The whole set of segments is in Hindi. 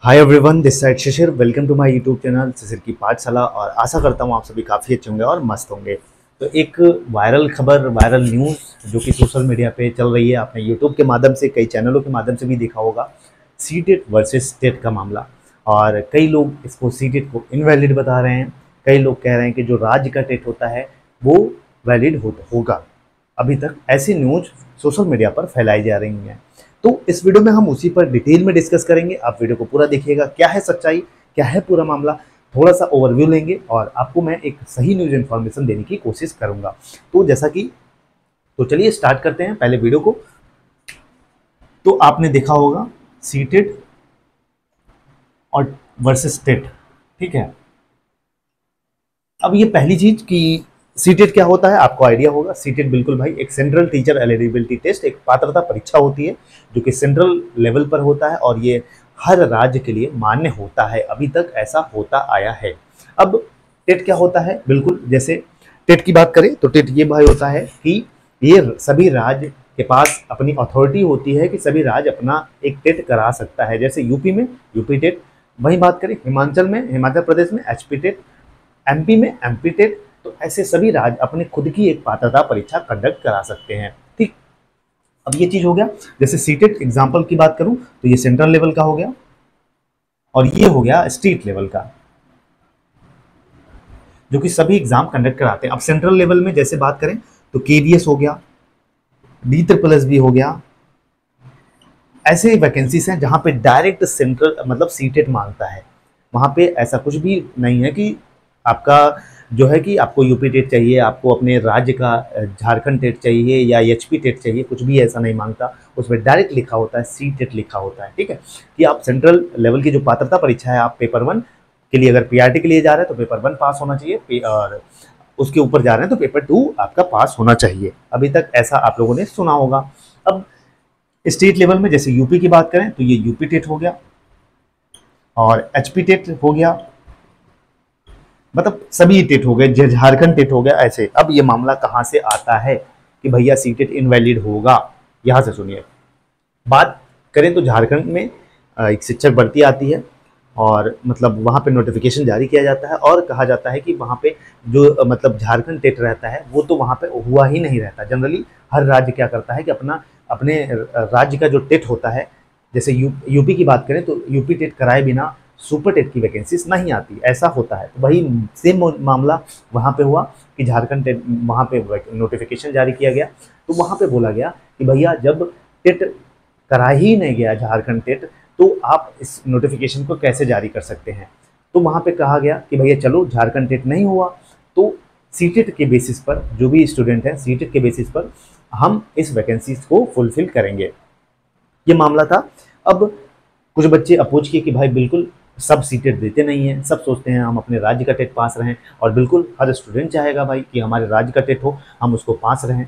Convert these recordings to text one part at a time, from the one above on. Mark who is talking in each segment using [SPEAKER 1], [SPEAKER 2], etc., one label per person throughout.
[SPEAKER 1] Hi everyone, this side Shishir. Welcome to my YouTube channel Shishir की पाठशाला। और आशा करता हूँ आप सभी काफ़ी अच्छे होंगे और मस्त होंगे। तो एक वायरल खबर, वायरल न्यूज़ जो कि सोशल मीडिया पे चल रही है, आपने यूट्यूब के माध्यम से, कई चैनलों के माध्यम से भी देखा होगा। सीटेट वर्सेस टेट का मामला। और कई लोग इसको सीटेट को इनवैलिड बता रहे हैं, कई लोग कह रहे हैं कि जो राज्य का टेट होता है वो वैलिड होगा। अभी तक ऐसी न्यूज़ सोशल मीडिया पर फैलाई जा रही हैं। तो इस वीडियो में हम उसी पर डिटेल में डिस्कस करेंगे। आप वीडियो को पूरा देखिएगा, क्या है सच्चाई, क्या है पूरा मामला, थोड़ा सा ओवरव्यू लेंगे और आपको मैं एक सही न्यूज़ इन्फॉर्मेशन देने की कोशिश करूंगा। तो जैसा कि तो चलिए स्टार्ट करते हैं पहले वीडियो को। तो आपने देखा होगा सीटेट और वर्सेस टेट, ठीक है। अब ये पहली चीज कि सीटेट क्या होता है आपको आइडिया होगा। सीटेट बिल्कुल भाई एक सेंट्रल टीचर एलिजिबिलिटी टेस्ट, एक पात्रता परीक्षा होती है जो कि सेंट्रल लेवल पर होता है और ये हर राज्य के लिए मान्य होता है। अभी तक ऐसा होता आया है। अब टेट क्या होता है, बिल्कुल जैसे टेट की बात करें तो टेट ये भाई होता है कि ये सभी राज्य के पास अपनी अथॉरिटी होती है कि सभी राज्य अपना एक टेट करा सकता है। जैसे यूपी में यूपी टेट, वहीं बात करें हिमाचल में हिमाचल प्रदेश में एचपी टेट, एमपी में एमपी टेट। तो ऐसे सभी राज्य अपने खुद की एक पात्रता परीक्षा कंडक्ट करा सकते हैं, ठीक। अब ये चीज हो गया। जैसे सीटेट एग्जांपल की बात करूं तो ये सेंट्रल लेवल का हो गया और ये हो गया स्टेट लेवल का, जो कि सभी एग्जाम कंडक्ट कराते हैं। अब सेंट्रल लेवल में जैसे बात करें तो केवीएस हो गया, DSSB हो गया। ऐसे वैकेंसीज हैं जहां पे डायरेक्ट सेंट्रल मतलब सीटेट मांगता है। वहां पे ऐसा कुछ भी नहीं है कि आपका जो है कि आपको यूपी टेट चाहिए, आपको अपने राज्य का झारखंड टेट चाहिए या एचपी टेट चाहिए, कुछ भी ऐसा नहीं मांगता। उसमें डायरेक्ट लिखा होता है सी टेट लिखा होता है, ठीक है। कि आप सेंट्रल लेवल की जो पात्रता परीक्षा है, आप पेपर 1 के लिए अगर पीआरटी के लिए जा रहे हैं तो पेपर 1 पास होना चाहिए और उसके ऊपर जा रहे हैं तो पेपर 2 आपका पास होना चाहिए। अभी तक ऐसा आप लोगों ने सुना होगा। अब स्टेट लेवल में जैसे यूपी की बात करें तो ये यूपी टेट हो गया और एचपी टेट हो गया, मतलब सभी टेट हो गए, झारखंड टेट हो गया ऐसे। अब ये मामला कहाँ से आता है कि भैया सीटेट इनवैलिड होगा, यहाँ से सुनिए। बात करें तो झारखंड में एक शिक्षक भर्ती आती है और मतलब वहाँ पे नोटिफिकेशन जारी किया जाता है और कहा जाता है कि वहाँ पे जो मतलब झारखंड टेट रहता है वो तो वहाँ पे हुआ ही नहीं रहता। जनरली हर राज्य क्या करता है कि अपने राज्य का जो टेट होता है, जैसे यूपी की बात करें तो यूपी टेट कराए बिना सुपर टेट की वैकेंसीज नहीं आती, ऐसा होता है। तो वही सेम मामला वहाँ पे हुआ कि झारखंड टेट, वहाँ पे नोटिफिकेशन जारी किया गया तो वहाँ पे बोला गया कि भैया जब टेट करा ही नहीं गया झारखंड टेट तो आप इस नोटिफिकेशन को कैसे जारी कर सकते हैं। तो वहाँ पे कहा गया कि भैया चलो झारखंड टेट नहीं हुआ तो सीटेट के बेसिस पर जो भी स्टूडेंट हैं सीटेट के बेसिस पर हम इस वैकेंसीज को फुलफिल करेंगे, ये मामला था। अब कुछ बच्चे अपोज किए कि भाई बिल्कुल सब सीटेट देते नहीं हैं, सब सोचते हैं हम अपने राज्य का टेट पास रहें और बिल्कुल हर स्टूडेंट चाहेगा भाई कि हमारे राज्य का टेट हो, हम उसको पास रहें,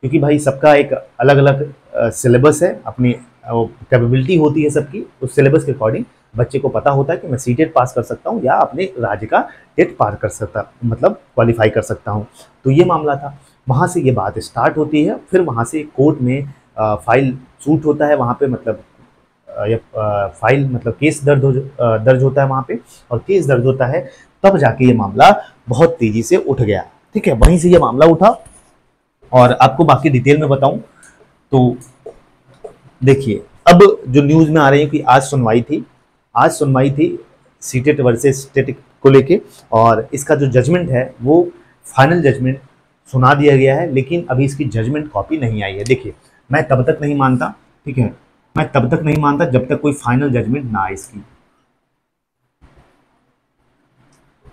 [SPEAKER 1] क्योंकि भाई सबका एक अलग अलग सिलेबस है, अपनी कैपेबिलिटी होती है सबकी। उस सिलेबस के अकॉर्डिंग बच्चे को पता होता है कि मैं सीटेट पास कर सकता हूँ या अपने राज्य का टेट पार कर सकता, मतलब क्वालिफाई कर सकता हूँ। तो ये मामला था, वहाँ से ये बात स्टार्ट होती है। फिर वहाँ से कोर्ट में फाइल सूट होता है, वहाँ पे मतलब फाइल मतलब केस दर्ज होता है वहाँ पे, और केस दर्ज होता है तब जाके ये मामला बहुत तेजी से उठ गया, ठीक है। वहीं से ये मामला उठा और आपको बाकी डिटेल में बताऊं तो देखिए, अब जो न्यूज़ में आ रही है कि आज सुनवाई थी सीटेट वर्सेस टेट को लेके और इसका जो जजमेंट है वो फाइनल जजमेंट सुना दिया गया है, लेकिन अभी इसकी जजमेंट कॉपी नहीं आई है। देखिए, मैं तब तक नहीं मानता, ठीक है, मैं तब तक नहीं मानता जब तक कोई फाइनल जजमेंट ना आए। इसकी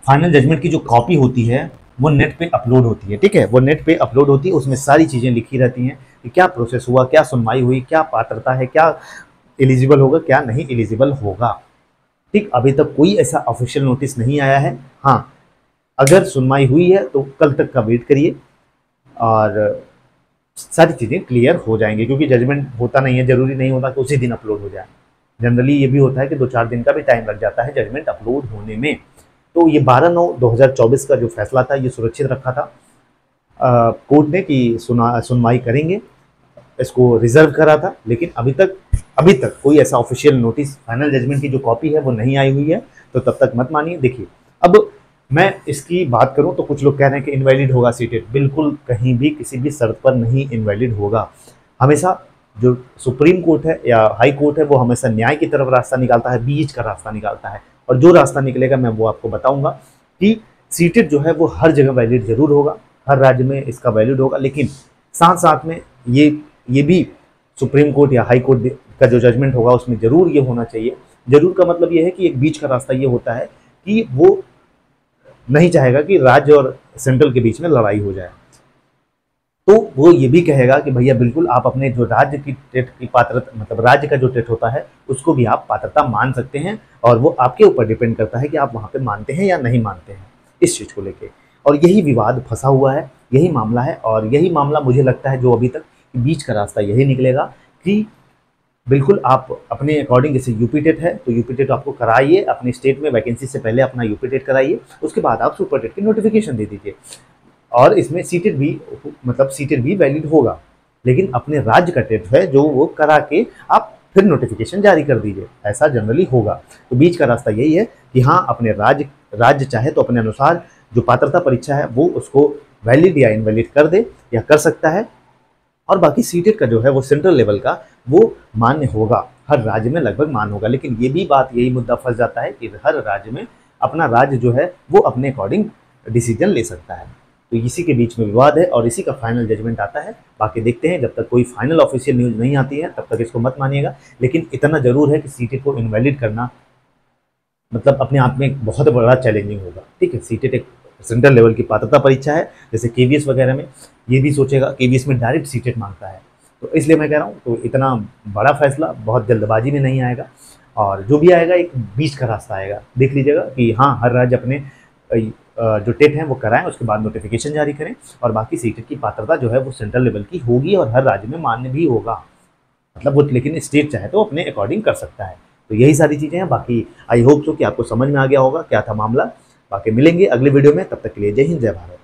[SPEAKER 1] फाइनल जजमेंट की जो कॉपी होती है वो नेट पे अपलोड होती है, ठीक है, वो नेट पे अपलोड होती है। उसमें सारी चीज़ें लिखी रहती हैं कि क्या प्रोसेस हुआ, क्या सुनवाई हुई, क्या पात्रता है, क्या एलिजिबल होगा, क्या नहीं एलिजिबल होगा, ठीक। अभी तक कोई ऐसा ऑफिशियल नोटिस नहीं आया है। हाँ, अगर सुनवाई हुई है तो कल तक का वेट करिए और सारी चीज़ें क्लियर हो जाएंगी, क्योंकि जजमेंट होता नहीं है, जरूरी नहीं होता कि उसी दिन अपलोड हो जाए। जनरली ये भी होता है कि 2-4 दिन का भी टाइम लग जाता है जजमेंट अपलोड होने में। तो ये 12/9/2024 का जो फैसला था ये सुरक्षित रखा था कोर्ट ने कि सुनवाई करेंगे, इसको रिजर्व करा था, लेकिन अभी तक अभी तक कोई ऐसा ऑफिशियल नोटिस, फाइनल जजमेंट की जो कॉपी है वो नहीं आई हुई है, तो तब तक मत मानिए। देखिए, अब मैं इसकी बात करूं तो कुछ लोग कह रहे हैं कि इनवैलिड होगा सीटेट। बिल्कुल कहीं भी किसी भी शर्त पर नहीं इनवैलिड होगा। हमेशा जो सुप्रीम कोर्ट है या हाई कोर्ट है वो हमेशा न्याय की तरफ रास्ता निकालता है, बीच का रास्ता निकालता है, और जो रास्ता निकलेगा मैं वो आपको बताऊंगा कि सीटेट जो है वो हर जगह वैलिड जरूर होगा, हर राज्य में इसका वैलिड होगा, लेकिन साथ साथ में ये भी सुप्रीम कोर्ट या हाई कोर्ट का जो जजमेंट होगा उसमें जरूर ये होना चाहिए। जरूर का मतलब ये है कि एक बीच का रास्ता ये होता है कि वो नहीं चाहेगा कि राज्य और सेंट्रल के बीच में लड़ाई हो जाए, तो वो ये भी कहेगा कि भैया बिल्कुल आप अपने जो राज्य की टेट की पात्रता, मतलब राज्य का जो टेट होता है उसको भी आप पात्रता मान सकते हैं, और वो आपके ऊपर डिपेंड करता है कि आप वहाँ पे मानते हैं या नहीं मानते हैं इस चीज़ को लेके। और यही विवाद फंसा हुआ है, यही मामला है, और यही मामला मुझे लगता है जो अभी तक बीच का रास्ता यही निकलेगा कि बिल्कुल आप अपने अकॉर्डिंग, जैसे यूपी टेट है तो यूपी टेट आपको कराइए, अपने स्टेट में वैकेंसी से पहले अपना यूपी टेट कराइए, उसके बाद आप सुपर टेट की नोटिफिकेशन दे दीजिए, और इसमें सीटेट भी, मतलब सीटेट भी वैलिड होगा, लेकिन अपने राज्य का टेट है जो वो करा के आप फिर नोटिफिकेशन जारी कर दीजिए, ऐसा जनरली होगा। तो बीच का रास्ता यही है कि हाँ, अपने राज्य चाहे तो अपने अनुसार जो पात्रता परीक्षा है वो उसको वैलिड या इनवैलिड कर दे या कर सकता है, और बाकी सीटेट का जो है वो सेंट्रल लेवल का वो मान्य होगा, हर राज्य में लगभग मान्य होगा। लेकिन ये भी बात, यही मुद्दा फंस जाता है कि हर राज्य में अपना राज्य जो है वो अपने अकॉर्डिंग डिसीजन ले सकता है, तो इसी के बीच में विवाद है और इसी का फाइनल जजमेंट आता है। बाकी देखते हैं, जब तक कोई फाइनल ऑफिशियल न्यूज़ नहीं आती है तब तक इसको मत मानिएगा, लेकिन इतना जरूर है कि सीटेट को इनवैलिड करना मतलब अपने आप में एक बहुत बड़ा चैलेंजिंग होगा। ठीक है, सीटेट एक सेंट्रल लेवल की पात्रता परीक्षा है, जैसे केवीएस वगैरह में ये भी सोचेगा, केवीएस में डायरेक्ट सीटेट मांगता है, तो इसलिए मैं कह रहा हूँ तो इतना बड़ा फैसला बहुत जल्दबाजी में नहीं आएगा, और जो भी आएगा एक बीच का रास्ता आएगा। देख लीजिएगा कि हाँ, हर राज्य अपने जो टेट हैं वो कराएं, उसके बाद नोटिफिकेशन जारी करें, और बाकी सीटेट की पात्रता जो है वो सेंट्रल लेवल की होगी और हर राज्य में मान्य भी होगा, मतलब वो, लेकिन स्टेट चाहे तो अपने अकॉर्डिंग कर सकता है। तो यही सारी चीज़ें हैं। बाकी आई होप सो कि आपको समझ में आ गया होगा क्या था मामला। बाकी मिलेंगे अगले वीडियो में, तब तक के लिए जय हिंद, जय भारत।